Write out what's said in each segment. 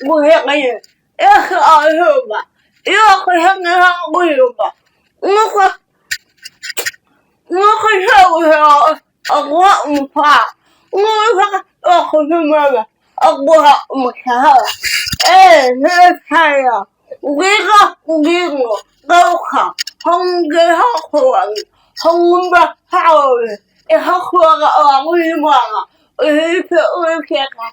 guhekanye ahuba iyo kuhanga guhuba nuko shawo agwa umpa nuko akuhumaba agwa umshahara nefaya ugiga gauka hongeha kuwani hongba hawe hakuwaga awimwana uhipe uikeka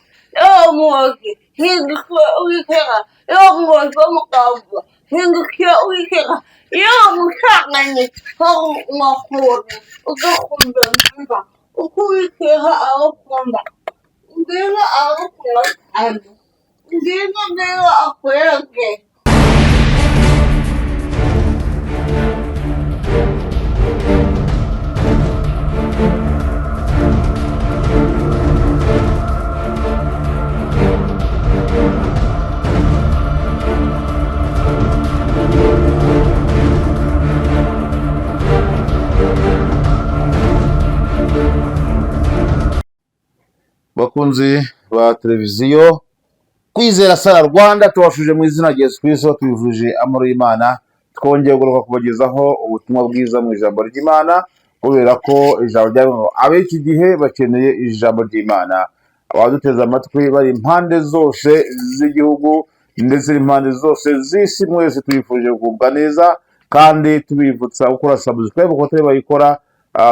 yomoki hingikwe uikeka yomoki omukabwa hingikwe uikeka yomushakanye hongokuwani ugakumba mba ukuikeha awukumba ngiga awukumba ngiga akwege bakunzi ba televiziyo Kwizera Sara Rwanda, tubashuje mu izina rya Yesu Kristo, tubivuje amahoro y'Imana. Twongeye kugaruka kubagezaho ubutumwa bwiza mu ijambo ry'Imana, kubera ko ijambo ry'Imana ab'iki gihe bakeneye ijambo ry'Imana. Abaduteze amatwi bari impande zose z'igihugu ndetse impande zose z'isi, mwese tubifuje kugubwa neza, kandi tubivutsa gukora subscribe kuko turi bayikora,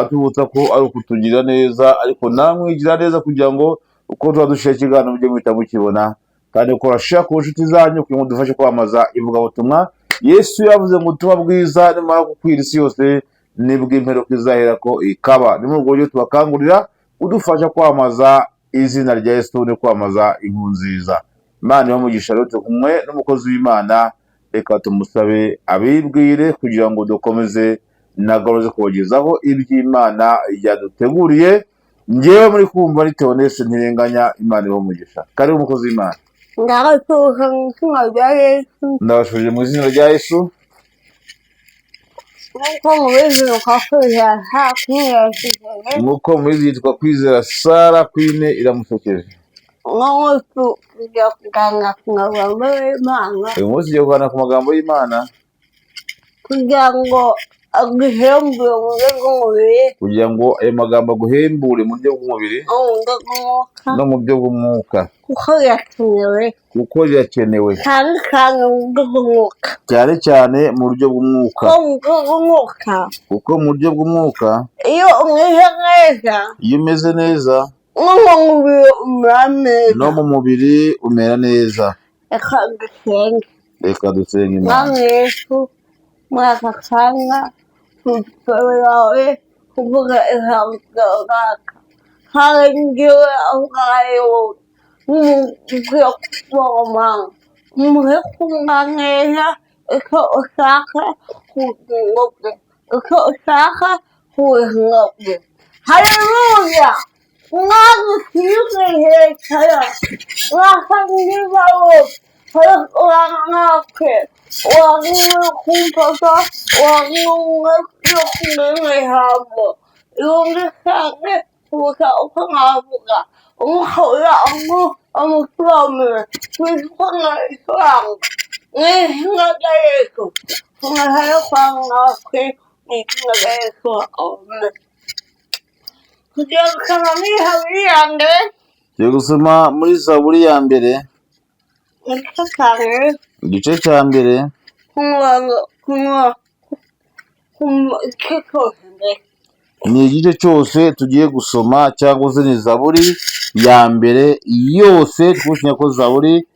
tubutsa ko ari ukutugira neza, ariko namwe igira neza kugira ngo uko twadushyira ikiganiro mujye muhita mukibona, kandi ukora share ku nshuti zanyu kugira ngo dufashe kwamaza ivugabutumwa. Yesu yavuze ngo ubutumwa bwiza nimara gukwira isi yose nibwo imperuka izahera ko ikaba. Ni muri ubwo buryo tubakangurira kudufasha kwamaza izina rya Yesu no kwamaza inkuru nziza. Imana ibamugisha rero, turi kumwe n'umukozi w'Imana, reka tumusabe abibwire kugira ngo dukomeze nagaruze kubagezaho iby'Imana yaduteguriye. Ngewe muri kumva ni Theoneste Ntirenganya, Imana ibamugisha. Karibu umukozi w'Imana. Ndabashuje mu izina rya Yesu. Nk'uko mubizi yitwa Kwizera Sara, Queen iramusekeje. Uyu munsi ugiye kuganira ku magambo y'Imana kugira ngo aguhembure mu buryo bw'umubiri, kugira ngo ayo magambo aguhembure mu buryo bw'umubiri no mu buryo bw'umwuka, kuko birakenewe cyane cyane mu buryo bw'umwuka, cyane cyane mu buryo bw'umwuka, kuko mu buryo bw'umwuka iyo umeze neza, iyo umeze neza no mu mubiri umera neza. Reka dusenge Imana. Yesu, muri aka kanya tudusabe yawe kuvuga ijambo ryawe, kandi ngewe ubwayo nkwiye kuvoma umuhe kumva neza icyo ushaka ku bugingo bwe, icyo ushaka ku buzima bwe. Haleluya! mwagushyizwe hejuru mwakandida wose wanake wanywe kumfasha wanywe yo kumenya ijambo yumvikane kuruta uko navuga umuhora amusobanurira witwa na ifaranga n'izina rya Yesu tunahaye kwa mwakwe n'izina rya Yesu. Amen. Tugiye gusoma muri Zaburi ya mbere, igice cya mbere, ni igice cyose tugiye gusoma, cyangwa se ni Zaburi ya mbere yose. Twushye ko Zaburi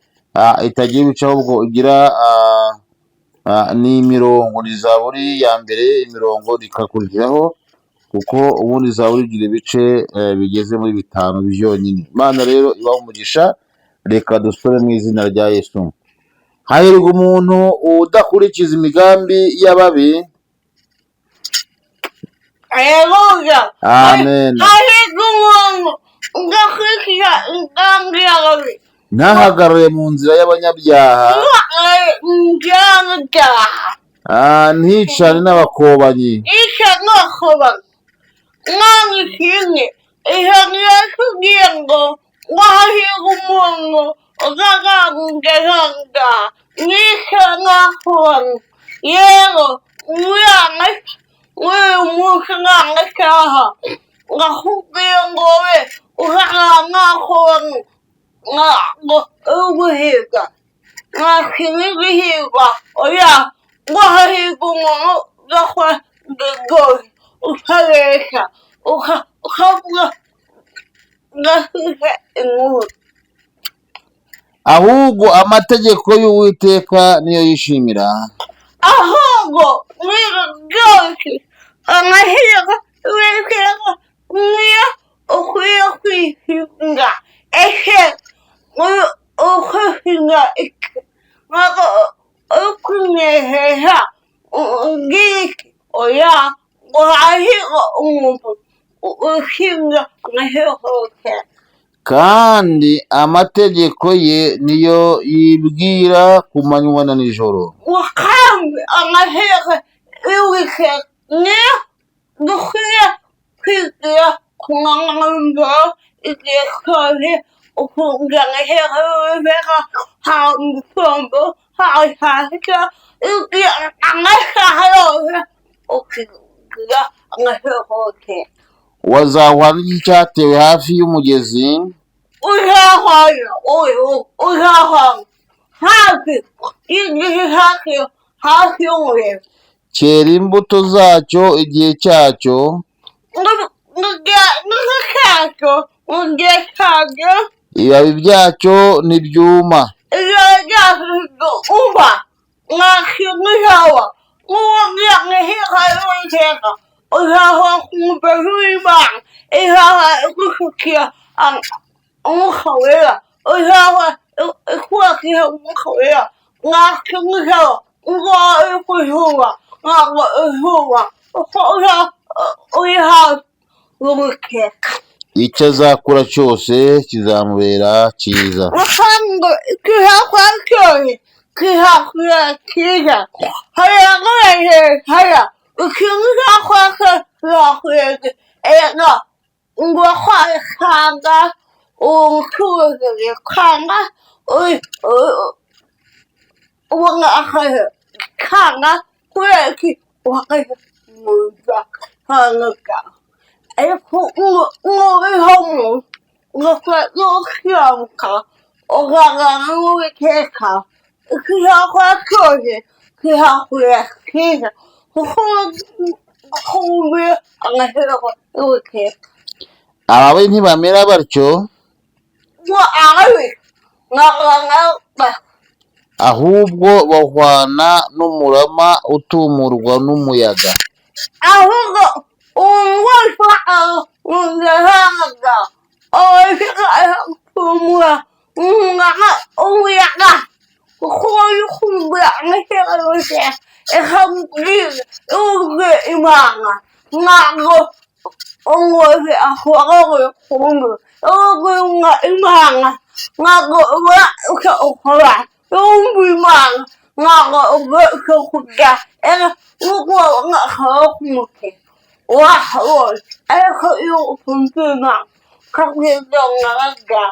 itagiye guca, ahubwo igira n'imirongo. Ni Zaburi ya mbere imirongo ikakurikiraho, kuko ubundi Zaburi igira ibice bigeze muri 5 byonyine. Imana rero ibaha umugisha. Reka dusore mu izina rya Yesu. Hahirwa umuntu udakurikiza imigambi y'ababi. Haleluya. Amen. Hahirwa umuntu udakurikiza imigambi y'ababi, ntahagarare mu nzira y'abanyabyaha, nticane n'abakobanyi. Mwami kimwe ijambo yatubwiye ngo wahirwa umuntu Ugaganga, Nishangahuan, Yellow, Wianek, Wilmusangakaha, Nahukiangoe, Ugangahuan, Uhiga, Nakinihiva, Oya, Wahigungo, Gahwa, the Goy, Ukalesha, Ukabla, Nahika, and ahubwo amategeko y'Uwiteka niyo yishimira ahubwo niba byose amahirwe y'Uwiteka niyo ukwiye kwishinga ese ukwishinga iki ntabwo ukunezeza ubwiki oya ngo hahirwe umuntu ushinga amahirwe y'Uwiteka kandi amategeko ye niyo yibwira ku manywa na nijoro wakambye amahirwe y'Uwiteka niyo dukwiye kwigira ku manywa igihe cyose ukumva amahirwe y'Uwiteka haba mu gitondo haba saa sita igihe amasaha yose ukigira amahirwe y'Uwiteka wazahwana n'icyatewe hafi y'umugezi uzahwana uzahwana hafi igihe hafi y'umugezi cyera imbuto zacyo igihe cyacyo mu gihe cyacyo ibibabi byacyo ntibyuma ibibabi byacyo uba mwakimwihawa nk'uwabwira amahirwe y'Uwiteka uzahora ku mugezi w'Imana izahora igusukira umwuka wera uzahora ikubakira umwuka wera mwakimwihawa uzahora uri ku zuba ntabwo izuba kuko uri hafi y'Uwiteka icyo azakora cyose kizamubera cyiza kandi kizakora cyose kizakubera cyiza haragaragara ikintu uzakora cyose kizakubera ega ngo kwakanga uwo mucuruzi wikanga ubona akazi kanga kubera iki uhagaze mu nzira kanga ariko nk'uriho mu ugakora n'ukiramuka ugaragara n'Uwiteka ikizakora cyose kizakubera cyiza kuko wumviye amahirwe y'Uwiteka abawe ntibamera batyo ngo ababi ntabwo ahubwo bahwana n'umurama utumurwa n'umuyaga ahubwo umuntu wese wumviraga abafite akumura umuyaga kuko uri kumva amahirwe y'Uwiteka ikamubwira yumve Imana ntabwo umuntu ashobora kumva yumva Imana ntabwo ubura icyo ukora yumva Imana ntabwo ubura icyo kurya nk'uko wabona akaba k'umutwe wahabonye ariko iyo utumva Imana ukabwizongeraga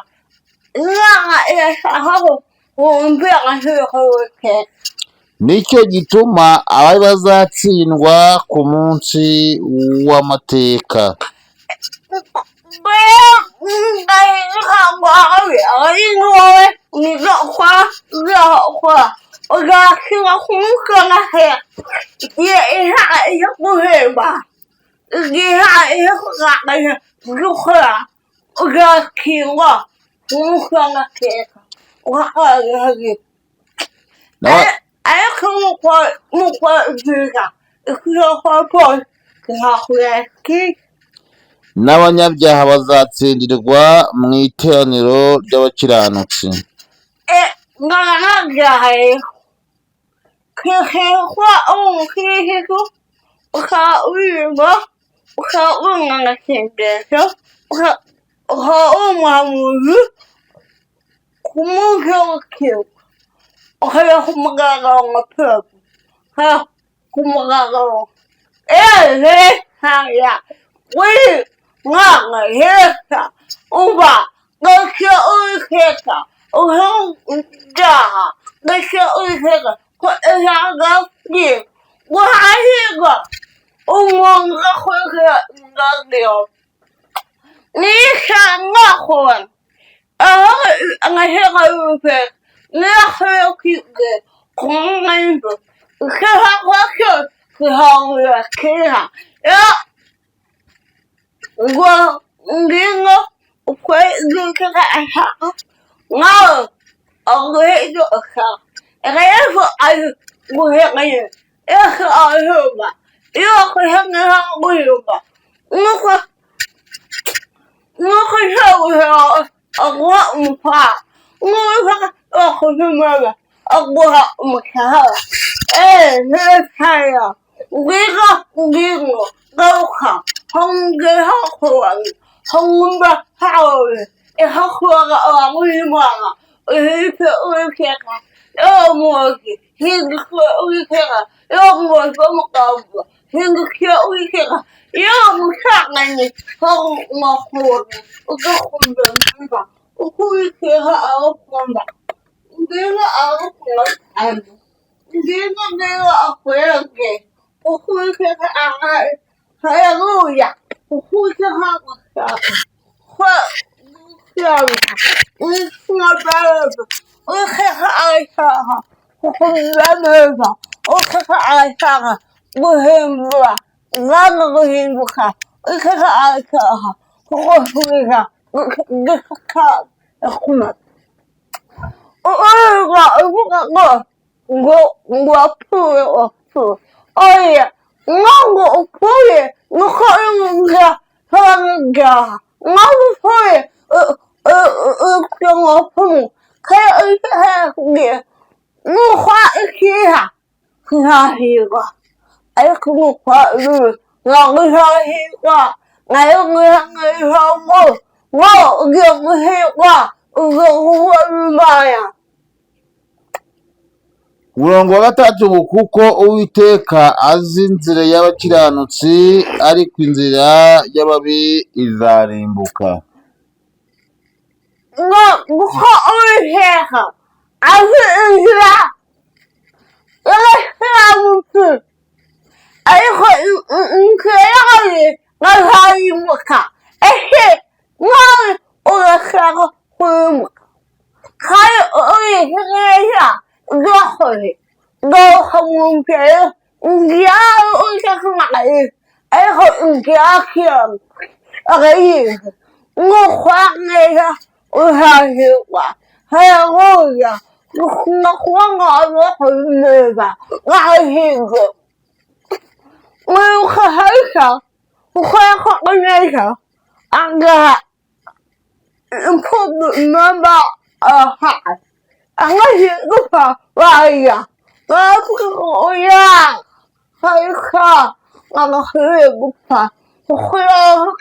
Imana irashaka ko wumvira amahirwe y'Uwiteka nicyo gituma abawe bazatsindwa ku munsi w'amateka ndahinduka ngo abari wowe nizo ukora uzashyira ku munsi w'amahirwe igihe Imana ije guhemba igihe Imana ije kugaragaza ibyo ukora uzatsindwa ku munsi w'amateka uhagarariye ariko nk'uko byiza ikizakora cyose kizakubera cyiza n'abanyabyaha bazatsindirwa mu iteraniro ry'abakiranutsi n'abanyabyaha rero kwihekwa umukirisitu ukaba uririmba ukaba uri umunyamasengesho ukaba uri umuhanuzi ku munsi wo gukirwa ukajya ku mugaragaro nka perazi ukajya ku mugaragaro hariya wiri mwana heza umva gakira Uwiteka وهم جاها بس أذكر فإذا قصدي وعيقا ومن أخوك اليوم ليش نخون أنا هيك نخوك كمان كها وكل كها كها يا وعندنا وكل كها نعم أغير أخا غير أي وهي أخاهما يأخذها غيرها نخشوها أقوى مفاع نخشوها أخذ ماذا أقوى مكهرة نفسها وغيرها غوخة هم جيها خوان هم بحاول يحخوها أغيرها وهي تأويكها يوموكي هيك أويكها يوموكي مقابلة هيك أويكها يوم شغني هم مخوري ودخل بالنسبة وكويكها أوكما دينا أوكما أنا دينا أخوياكي وكويكها هيرويا وكويكها اسمع بلد وكيف عايشاها وكلمها وكيف عايشاها مهمة غير مهمة وكيف عايشاها وكيفها وكيف يخمد أيه نعم أقول نخرج فرجها نعم فوي أكلمهم كيف هي نخاكيها نهيبا أكلم قالوا نهيبا نهيبا نهيبا umurongo wa gatatu kuko Uwiteka azi inzira y'abakiranutsi ariko inzira y'ababi izarimbuka. kuko Uwiteka azi inzira y'abakiranutsi ariko inzira y'ababi izarimbuka. Ese nawe urashaka kurimbuka kandi Uwiteka Gahore, Gohamumpere, Indiao Usakamai, Eho Indiakium, Arais, Muhanega, Uhahiwa, Hallelujah, Nakwanga, Neva, Rahigo, Muhaha, Uhakanega, and important number of hearts. Anh lupa raya, ya, saya kalau lupa, kalau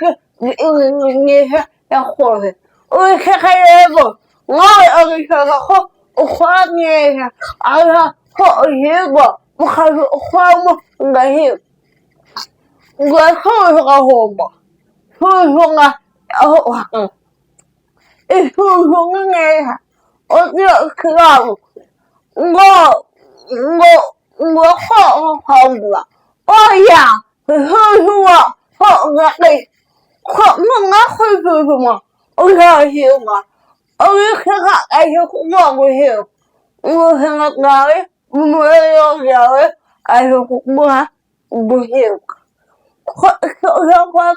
ini ya kau, saya itu, ngai aku orangnya, ada kau itu, bukan kamu nggak nggak kamu, kamu itu nggak我知道，我好了，呀，好个嘞，我会做什么？我想去嘛，我看看哎呀，我不行，我看看哪里没有聊的，哎呀，我不行，我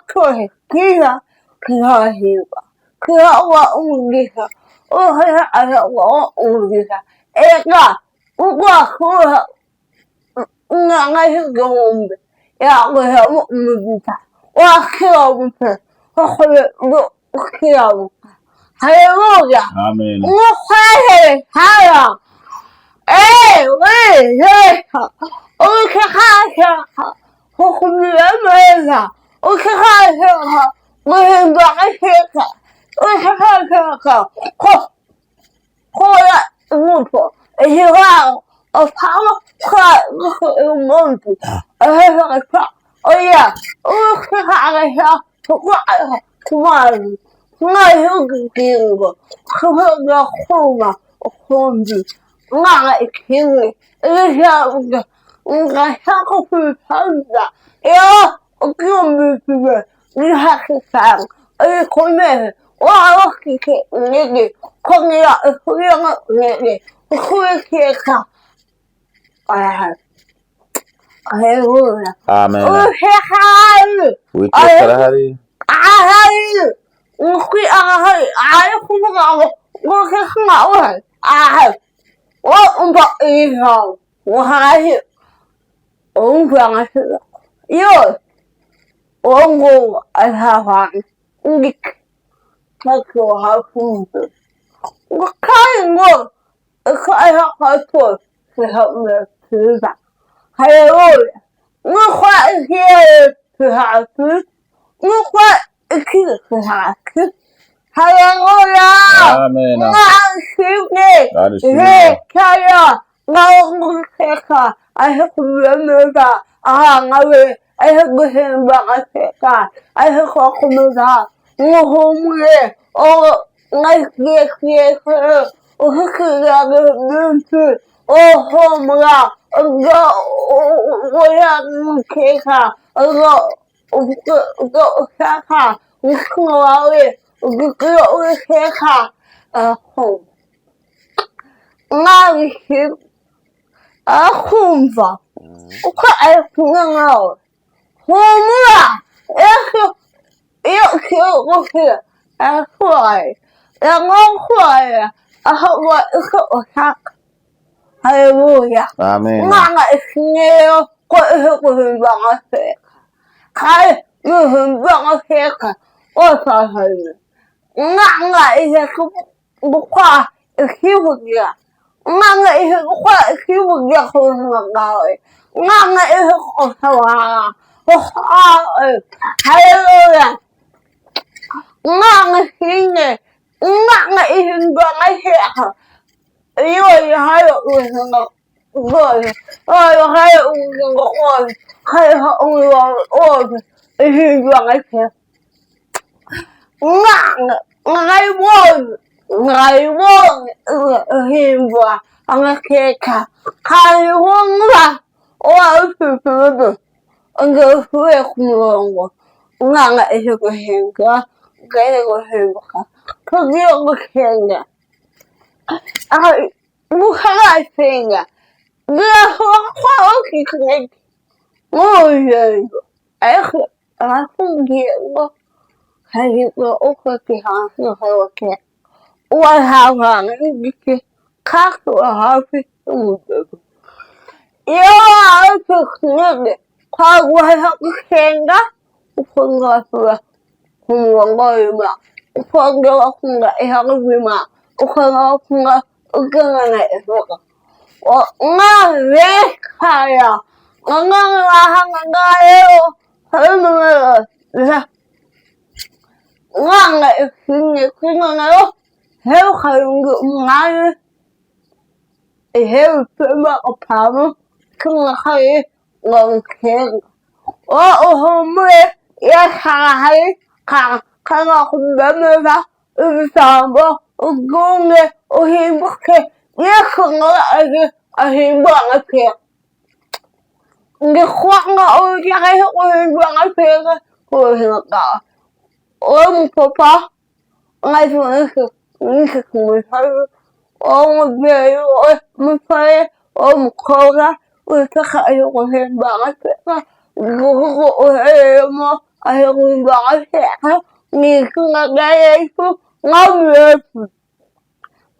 可以，可以吧，可我不厉害。我uliza kuwa ng'ang'ahi ng'ombe ya uliza wakiwa mpe wakiwa mpe haleluya Amen. Mukwahe haya weza ukikasha hukumlemeza ukikasha muhimbakashika ukikasha kola mupo ihiwao opama kwa umuntu ahefaka oya ukikasha tumazi ngay huging khuga khuma khumbi ngay kingi ilhaga ngay hakufi hanga ya ukumi fibe ilhakisang ilkume wakike nigi kongira ikuyanga nigi ikuyekeka Hallelujah. Amen. Hallelujah. Witeka arahari. Ahari. Ukwi ahari. Ahari kuvuga ngo kekanga uhari. Ahari. Umva iho. Uhari. Umva ngasira. Yo. Ongo alhawan. Ndik. Kako hafundu. Kai ngo. Kai hafu. Sehamle tuza. Hallelujah. Ngokwa here to happen. Ngokwa here to happen. Hallelujah. Amen. Ngashimne. God is He true. kaya. Ngawungeka. I have to remember. Ngawe. I have to remember. I have to remember. Ngomwe. Oh, ngakye. Oh, kaya. Oh, homra. Go keka. Go kaka. Ngwawe. Go keka. Home. Ngahim. Ahumva. Uka aykungaw. Homra. Ekyo. Ahwai. Ahwai. Ahwa. Ahwa. Hallelujah. Amen. Nganga isneo ko ihukubanga seka. Kai yuhubanga seka. Osa hayo. Nganga ihukubukwa ikibugia. Nganga ihukubukwa ikibugia kuhungawe. Nganga ihukubukwa. Hallelujah. Nganga sine. Nganga ihukubanga seka. You hire good. Oh, you hire good. Hire all. If you like it. I won him. I'm a cake. I won. Oh, people. And go through Nanga is a good him. Get a good him. Cause you're good him. Bukan finger. Dia okay connect. Oh yeah. Aku gitu. Hari itu aku tihan okay. What happened? Gitu. Kaku happy. Ya aku connect. Kalau aku finger. Aku nggak suka. Aku nggak mau. Aku nggak aku bima. Aku nggak Ugana is what? Well, kaya. Nganga isinye kwinganayo. Heu kayungu ngane. Heu pema opamu. Kunga kaye ngongkeng. Hombre ya kahay. Kanga kumbemeza. Ubisambo. Ugunge. Uhimbuke. Yekunga ahimbuanga pia. Ngikwanga uyakahe uhimbuanga pia. Kuhinga. Papa. Ngaifunike. Ngikumufaya. Mubeyo. Mufaye. Mukoga. Utaka ayukuhimbuanga pia. Nguku uhemo. Ayukuhimbuanga pia. Ngikunga gayefu. Ngabefu.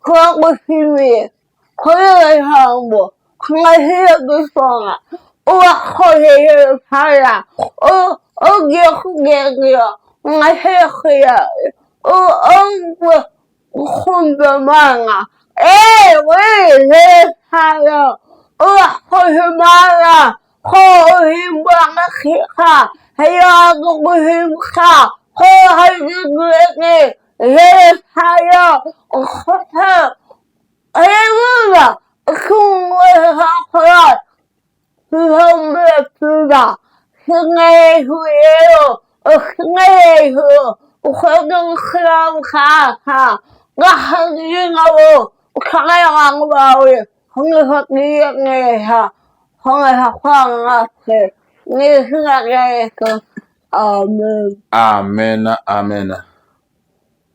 Kwa kusimi, kwa hambo, kwa hiyo kusonga, hiyo pala, gyo, hiyo, kumbe manga, wele pala, hiyo manga, himbanga kika, hiyo kuhimka, hiyo pala, Hallelujah! Kungwe Humble Puda. Singehu. Singehu. وخذوا خلال خاكا غحرين أبو وكغيران باوي هم فتينيها هم هقانك نيسنا غيرك آمين Amen. Amen.